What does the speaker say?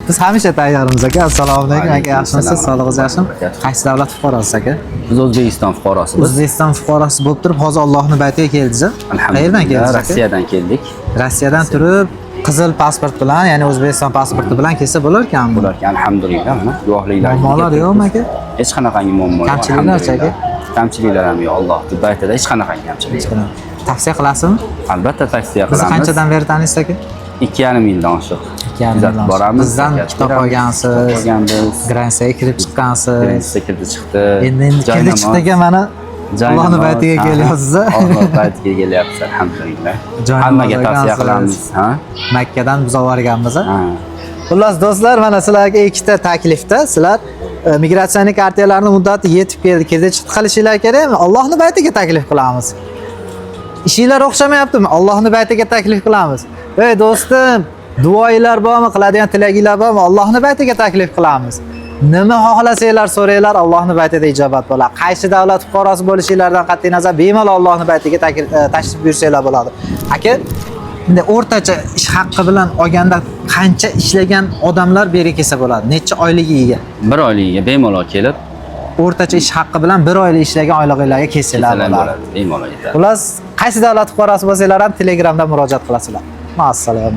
Biz hamisha tayyormiz aka. Assalomu alaykum aka. Yaxshimisiz? Sog'lig'ingiz yaxshimi? Qaysi davlat fuqarosiz aka? Biz O'zbekiston fuqarosiz. O'zbekiston fuqarosi bo'lib turib, hozir Allohning baytiga keldingiz. Qayerdan keldingiz aka? Rossiyadan keldik. Rossiyadan turib, qizil pasport bilan, ya'ni O'zbekiston pasporti bilan kelsa bo'lar ekanmi? Bo'lar ekan, alhamdulillah. Mana guvohliklar. Muammolar yo'qmi aka? Hech qanaqangi muammo yo'q. Kamchiliklar aka? Kamchiliklar ham yo'q. Allohning baytida hech qanaqangi kamchilik yo'q. Tavsiya qilasizmi? Albatta tavsiya Bizni qilamiz. qanchadan beri taniysiz aka? 2,5 yildan oshiq. 2,5 yildan boramiz. Bizdan kitob olgansiz, olganmiz. Gransiyaga kirib chiqqansiz. Gransiyaga kirdi chiqdi. Endi kirdi chiqdiga mana Allohning baytiga kelyapsiz. Allohning baytiga kelyapsiz, alhamdulillah. Hammaga tavsiya qilamiz, ha? Makkadan biz olganmiz. Ha. Xullas do'stlar, mana sizlarga ikkita taklifda sizlar migratsion kartalarning muddati yetib keldi, kirdi chiqdi qilishinglar kerakmi? Allohning baytiga taklif qilamiz. Ishinglar o'xshamayaptimi? Allohning baytiga taklif qilamiz. Ey do'stim, duoinglar bormi, qiladigan tilaginglar bormi? Allohning baytiga taklif qilamiz. Nima xohlasanglar so'ranglar, Allohning baytida ijobat bo'ladi. Qaysi davlat fuqarosi bo'lishinglardan qat'iy nazar bemalol Allohning baytiga tashrif buyursanglar bo'ladi. Aka, endi o'rtacha ish haqqi bilan olganda qancha ishlagan odamlar beri kelsa bo'ladi? Necha oyligiga? 1 oyligiga bemalol kelib, o'rtacha ish haqqi bilan 1 oylik ishlagan oylig'inglarga kelsalar bo'ladi. Bemalol yetadi. Xullas, qaysi davlat fuqarosi bo'lsanglar ham Telegramda murojaat qilasizlar. Ma'assalom.